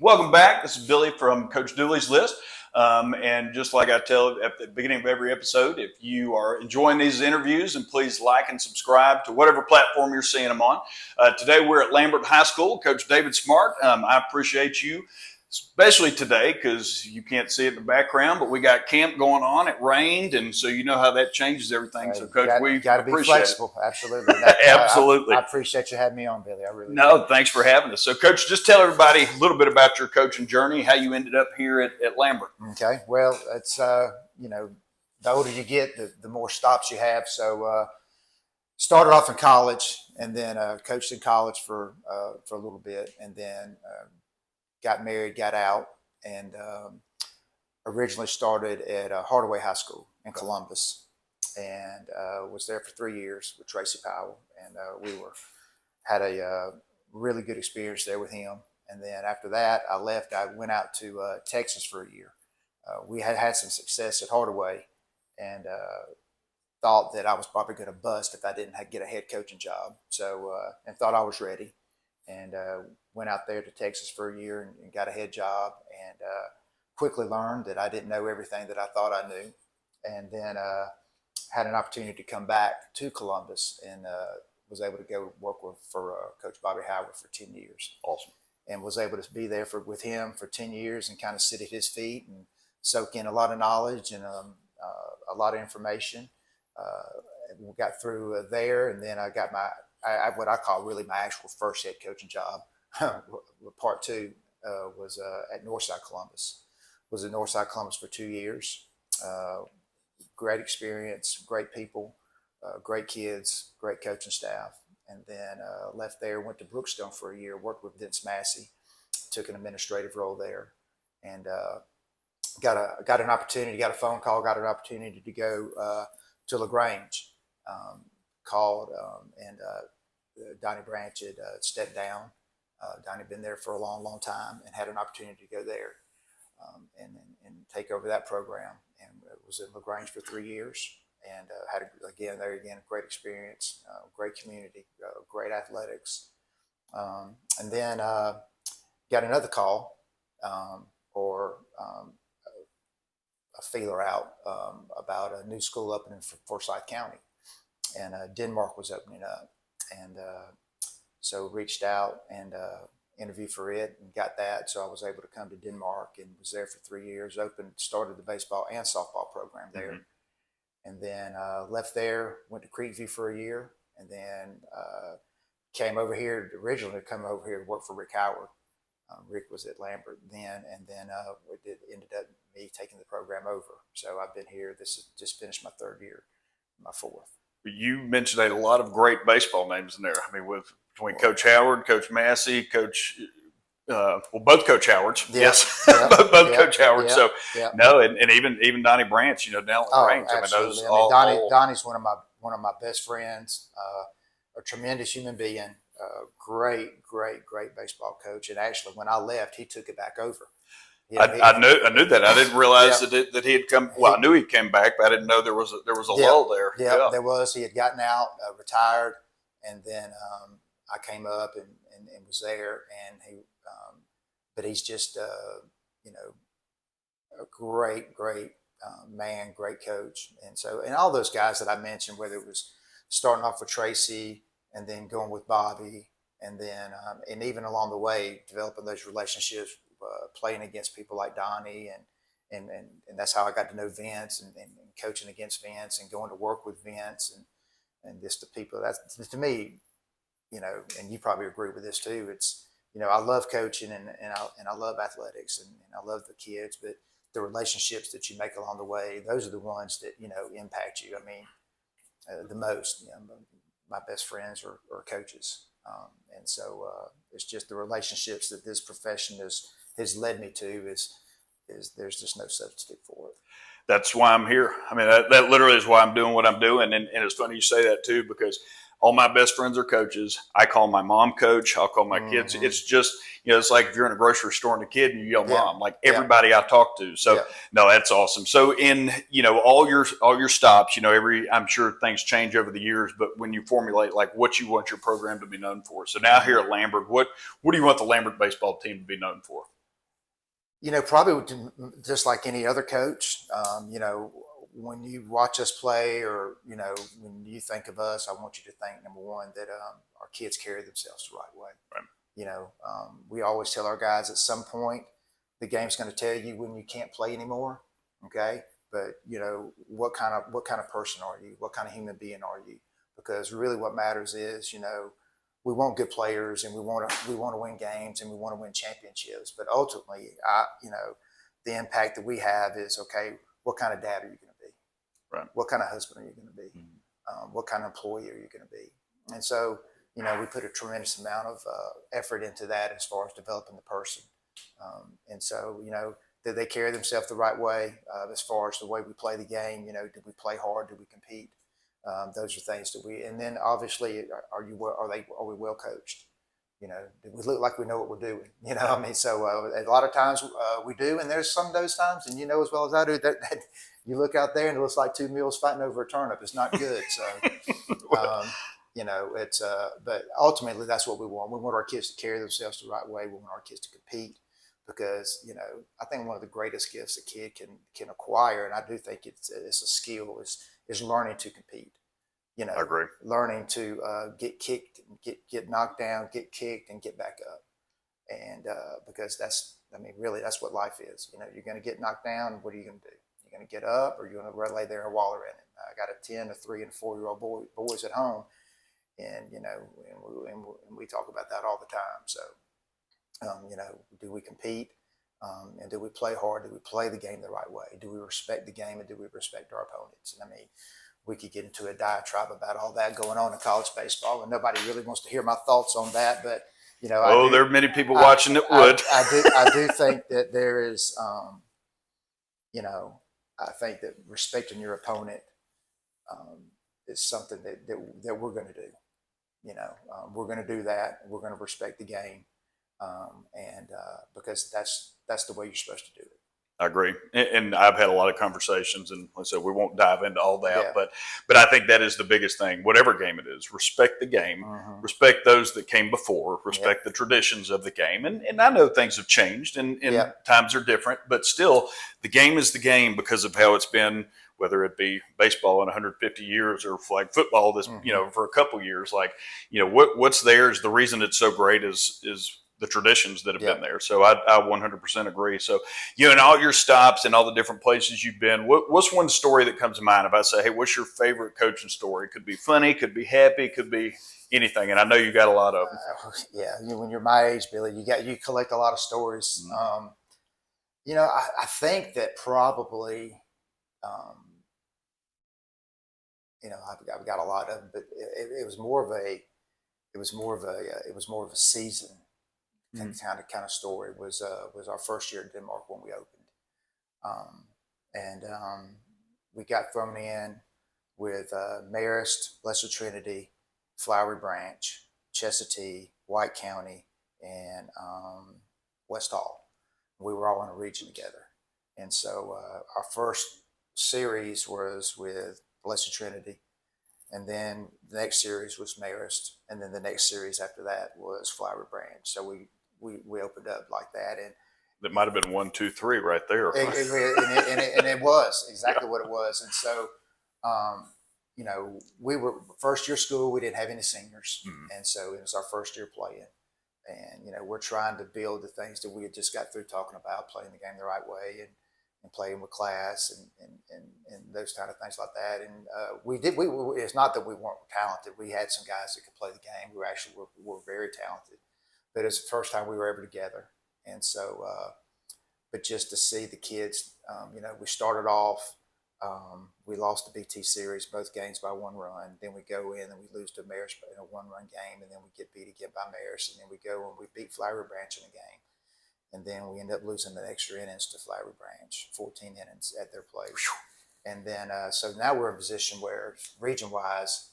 Welcome back. This is Billy from Coach Dooley's List. And just like I tell at the beginning of every episode, if you are enjoying these interviews, and please like and subscribe to whatever platform you're seeing them on. Today we're at Lambert High School. Coach David Smart, I appreciate you, especially today because you can't see it in the background, but we got camp going on. It rained, and so you know how that changes everything. So, Coach, we got to be flexible. It. Absolutely. Absolutely. I appreciate you having me on, Billy. I really do. Thanks for having us. So, Coach, just tell everybody a little bit about your coaching journey, how you ended up here at Lambert. Okay. Well, it's the older you get, the more stops you have. So, started off in college, and then coached in college for a little bit, and then got married, got out, and originally started at Hardaway High School in Columbus, and was there for 3 years with Tracy Powell, and we had a really good experience there with him. And then after that, I left. I went out to Texas for a year. We had some success at Hardaway, and thought that I was probably going to bust if I didn't get a head coaching job. So and thought I was ready, and went out there to Texas for a year and got a head job, and quickly learned that I didn't know everything that I thought I knew. And then had an opportunity to come back to Columbus, and was able to go work for Coach Bobby Howard for 10 years. Awesome. And was able to be there with him for 10 years and kind of sit at his feet and soak in a lot of knowledge and a lot of information. We got through there, and then I got what I call really my actual first head coaching job. Part two was at Northside Columbus. Was at Northside Columbus for 2 years. Great experience, great people, great kids, great coaching staff. And then left there, went to Brookstone for a year, worked with Vince Massey, took an administrative role there, and got an opportunity, got a phone call, got an opportunity to go to LaGrange. Called, and Donnie Branch had stepped down. Donnie had been there for a long time and had an opportunity to go there and take over that program. And was in LaGrange for 3 years, and had a great experience, great community, great athletics. And then got another call or a feeler out about a new school opening for Forsyth County. And Denmark was opening up, and so reached out and interviewed for it and got that. So I was able to come to Denmark and was there for 3 years. Started the baseball and softball program there, and then left there. Went to Creekview for a year, and then came over here originally to come over here to work for Rick Howard. Rick was at Lambert then, and then it ended up me taking the program over. So I've been here. This is just finished my 3rd year, my 4th. You mentioned a lot of great baseball names in there. I mean, between Coach Howard, Coach Massey, both Coach Howards. Yeah. Yes, Yeah. both Coach Howards. Yeah. So Yeah. no, and even Donnie Branch, down at LaGrange. Absolutely. Donnie's one of my best friends. A tremendous human being. Great baseball coach. And actually, when I left, he took it back over. I knew that. I didn't realize that he had come. Well, I knew he came back, but I didn't know there was a lull there. Yeah, there was. He had gotten out, retired, and then I came up and was there. And but he's just a great man, great coach. And all those guys that I mentioned, whether it was starting off with Tracy and then going with Bobby, and then and even along the way developing those relationships. Playing against people like Donnie, and that's how I got to know Vince, and coaching against Vince, and going to work with Vince, and just the people. That's to me, and you probably agree with this too. It's I love coaching and I love athletics and I love the kids, but the relationships that you make along the way, those are the ones that impact you. I mean, the most. My best friends are coaches, and so it's just the relationships that this profession has led me to is there's just no substitute for it. That's why I'm here. I mean, that literally is why I'm doing what I'm doing. And it's funny you say that too, because all my best friends are coaches. I call my mom coach. I'll call my kids. It's just, it's like if you're in a grocery store and a kid and you yell mom, like everybody I talk to. So no, that's awesome. So in, all your stops, I'm sure things change over the years, but when you formulate like what you want your program to be known for. So now here at Lambert, what do you want the Lambert baseball team to be known for? Probably just like any other coach, when you watch us play or, when you think of us, I want you to think, number one, that our kids carry themselves the right way. Right. We always tell our guys at some point, the game's going to tell you when you can't play anymore. Okay. But, what kind of person are you? What kind of human being are you? Because really what matters is, we want good players and we want to win games and we want to win championships. But ultimately, the impact that we have is, okay, what kind of dad are you going to be? Right. What kind of husband are you going to be? What kind of employee are you going to be? And so, we put a tremendous amount of effort into that as far as developing the person. And so, did they carry themselves the right way as far as the way we play the game? Did we play hard? Did we compete? Those are things that and then obviously, are we well coached? Do we look like we know what we're doing? So a lot of times we do, and there's some of those times, and as well as I do, that you look out there and it looks like two mules fighting over a turnip. It's not good. So, it's but ultimately that's what we want. We want our kids to carry themselves the right way. We want our kids to compete because, I think one of the greatest gifts a kid can acquire, and I do think it's a skill, is learning to compete. I agree. Learning to get kicked, get knocked down, get kicked, and get back up. And because really, that's what life is. You're going to get knocked down. What are you going to do? You're going to get up, or you're going to lay there and waller in it. I got a 10, a 3, and 4-year-old boys at home, and we talk about that all the time. So, do we compete? And do we play hard? Do we play the game the right way? Do we respect the game, and do we respect our opponents? And we could get into a diatribe about all that going on in college baseball, and nobody really wants to hear my thoughts on that. But there are many people watching that would. I do think that there is, I think that respecting your opponent is something that we're going to do. We're going to do that. We're going to respect the game, and because that's the way you're supposed to do it. I agree. And I've had a lot of conversations, and like I said, we won't dive into all that, Yeah. but I think that is the biggest thing. Whatever game it is, respect the game, respect those that came before, respect the traditions of the game. And I know things have changed and times are different, but still the game is the game because of how it's been, whether it be baseball in 150 years or flag football this, for a couple years. Like, what's there is the reason it's so great is the traditions that have been there. So I 100% agree. So, in all your stops and all the different places you've been, what's one story that comes to mind? If I say, hey, what's your favorite coaching story? Could be funny, could be happy, could be anything. And I know you got a lot of them. When you're my age, Billy, you collect a lot of stories. I think that probably, I've got a lot of them, but it was more of a season. Kind of story was our first year in Denmark when we opened, and we got thrown in with Marist, Blessed Trinity, Flowery Branch, Chestatee, White County, and West Hall. We were all in a region together, and so our first series was with Blessed Trinity. And then the next series was Marist, and then the next series after that was Flowery Branch. So we opened up like that, and that might have been 1, 2, 3 right there. And it was exactly what it was. And so, we were first year school. We didn't have any seniors, and so it was our first year playing. And we're trying to build the things that we had just got through talking about, playing the game the right way, and playing with class, and those kind of things like that. And it's not that we weren't talented. We had some guys that could play the game. We actually were very talented. But it's the first time we were ever together. And so, but just to see the kids, we started off, we lost the BT series, both games by 1 run. Then we go in and we lose to Marist in a 1-run game. And then we get beat again by Marist. And then we go and we beat Flowery Branch in a game. And then we end up losing the extra innings to Flowery Branch, 14 innings at their place. And then, so now we're in a position where region-wise,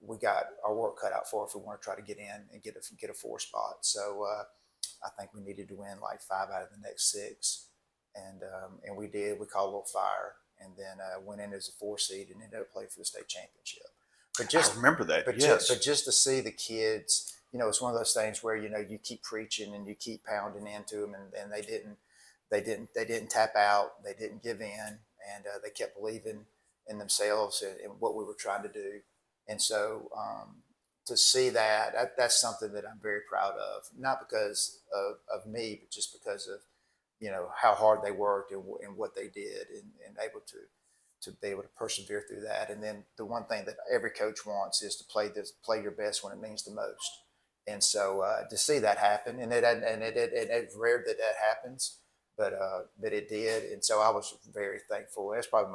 we got our work cut out for if we want to try to get in and get a 4 spot. So I think we needed to win like 5 out of the next 6, and we did. We called a little fire, and then went in as a 4 seed and ended up playing for the state championship. But just I remember that. But yes. Just to see the kids, it's one of those things where, you keep preaching and you keep pounding into them, and they didn't tap out. They didn't give in, and they kept believing in themselves and what we were trying to do. And so to see that's something that I'm very proud of, not because of me, but just because of, how hard they worked and what they did, and able to be able to persevere through that. And then the one thing that every coach wants is to play your best when it means the most. And so to see that happen, and it's rare that happens, but it did. And so I was very thankful. It's probably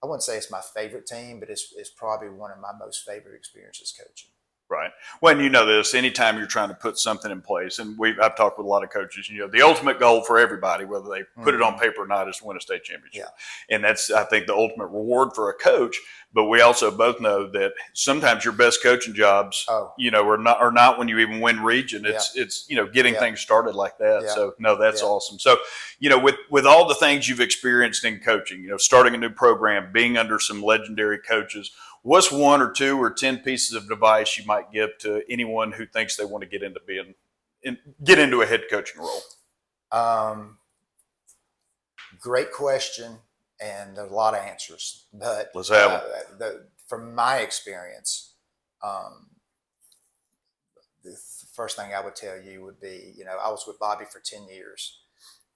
I wouldn't say it's my favorite team, but it's probably one of my most favorite experiences coaching. Right. Well, and this, anytime you're trying to put something in place, and I've talked with a lot of coaches, the ultimate goal for everybody, whether they put it on paper or not, is to win a state championship. Yeah. And that's, I think, the ultimate reward for a coach. But we also both know that sometimes your best coaching jobs, are not when you even win region. It's getting things started like that. Yeah. So no, that's awesome. So, with all the things you've experienced in coaching, starting a new program, being under some legendary coaches, what's 1 or 2 or 10 pieces of advice you might give to anyone who thinks they want to get into a head coaching role? Great question, and there's a lot of answers. But let's have them. From my experience, the first thing I would tell you would be, I was with Bobby for 10 years.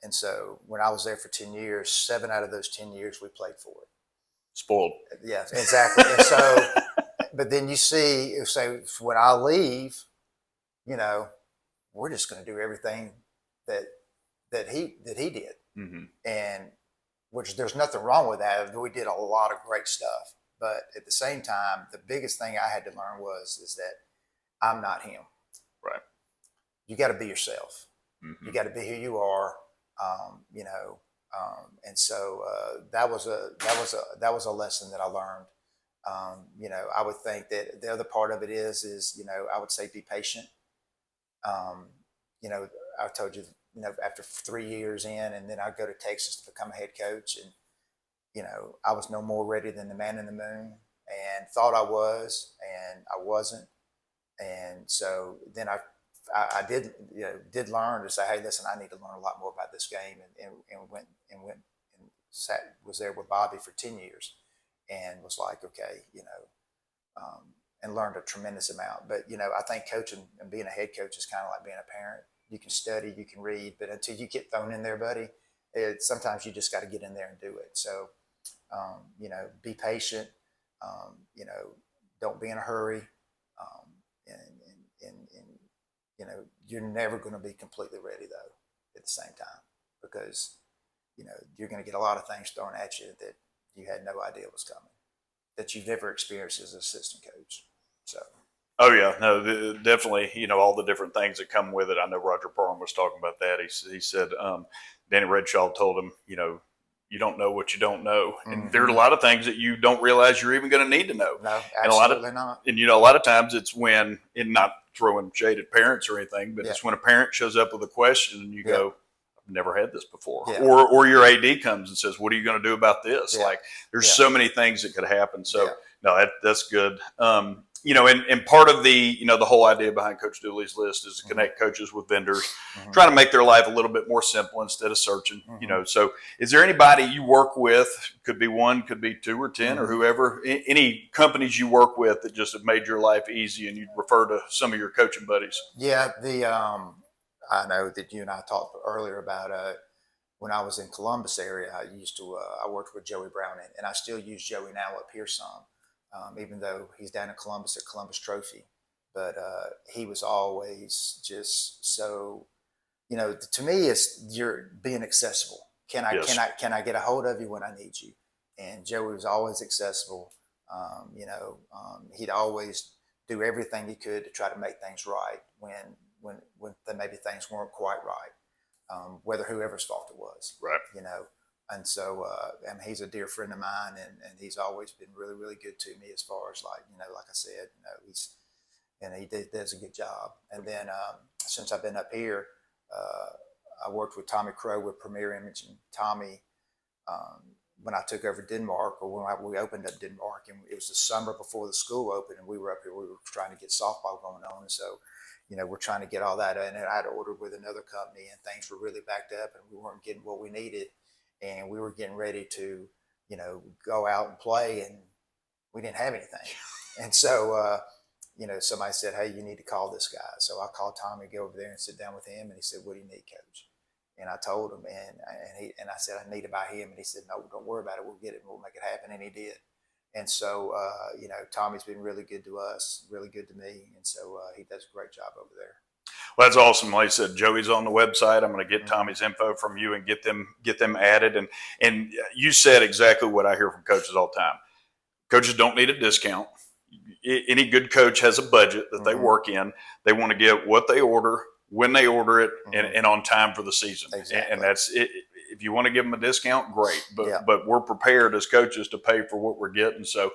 And so when I was there for 10 years, 7 out of those 10 years we played for it. Spoiled. Yeah, exactly. And so, but then you see, so when I leave, we're just going to do everything that he did. Mm-hmm. And which there's nothing wrong with that. We did a lot of great stuff. But at the same time, the biggest thing I had to learn is that I'm not him. Right. You got to be yourself. Mm-hmm. You got to be who you are. And so that was a lesson that I learned. I would think that the other part of it is I would say be patient. I told you, after 3 years in, and then I go to Texas to become a head coach, and I was no more ready than the man in the moon, and thought I was, and I wasn't. And so then I did learn to say, hey, listen, I need to learn a lot more about this game, and went and was there with Bobby for 10 years, and was like, okay, and learned a tremendous amount. But I think coaching and being a head coach is kind of like being a parent. You can study, you can read, but until you get thrown in there, buddy, sometimes you just got to get in there and do it. So be patient. Don't be in a hurry. And you're never going to be completely ready, though, at the same time, because you're going to get a lot of things thrown at you that you had no idea was coming, that you've never experienced as an assistant coach. So. Oh yeah, no, definitely. All the different things that come with it. I know Roger Parham was talking about that. He said Danny Redshaw told him, you don't know what you don't know, and there are a lot of things that you don't realize you're even going to need to know. No, absolutely not. And a lot of times it's when, and not throwing shade at parents or anything, but it's when a parent shows up with a question and you go, I've never had this before. Yeah. Or your AD comes and says, what are you going to do about this? Yeah. Like there's so many things that could happen. So no, that's good. And part of the whole idea behind Coach Dooley's list is to connect coaches with vendors, trying to make their life a little bit more simple instead of searching. So is there anybody you work with? Could be 1, could be 2 or 10 or whoever. Any companies you work with that just have made your life easy, and you'd refer to some of your coaching buddies? Yeah, I know that you and I talked earlier about when I was in Columbus area. I worked with Joey Brown, and I still use Joey now up here some. Even though he's down in Columbus at Columbus Trophy, but he was always just so, to me, you're being accessible. Can I get a hold of you when I need you? And Joey was always accessible. He'd always do everything he could to try to make things right when maybe things weren't quite right, whether whoever's fault it was. Right. And so, he's a dear friend of mine, and he's always been really, really good to me as far as like I said, he does a good job. And then since I've been up here, I worked with Tommy Crow with Premier Imaging. Tommy, when I took over Denmark, or when we opened up Denmark, and it was the summer before the school opened, and we were up here, we were trying to get softball going on. And so we're trying to get all that in. And I'd ordered with another company, and things were really backed up, and we weren't getting what we needed, and we were getting ready to, go out and play, and we didn't have anything. And so, somebody said, "Hey, you need to call this guy." So I called Tommy, go over there and sit down with him, and he said, "What do you need, Coach?" And I told him, and I said, "I need to buy him," and he said, "No, don't worry about it. We'll get it. We'll make it happen." And he did. And so, Tommy's been really good to us, really good to me. And so he does a great job over there. Well, that's awesome. Like I said, Joey's on the website. I'm going to get Tommy's info from you and get them added. And you said exactly what I hear from coaches all the time. Coaches don't need a discount. Any good coach has a budget that they work in. They want to get what they order, when they order it, and on time for the season. Exactly. And that's it. If you want to give them a discount, great. But we're prepared as coaches to pay for what we're getting. So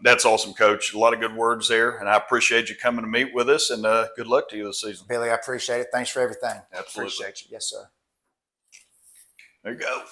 that's awesome, Coach. A lot of good words there. And I appreciate you coming to meet with us. And good luck to you this season. Billy, I appreciate it. Thanks for everything. Absolutely. Appreciate you. Yes, sir. There you go.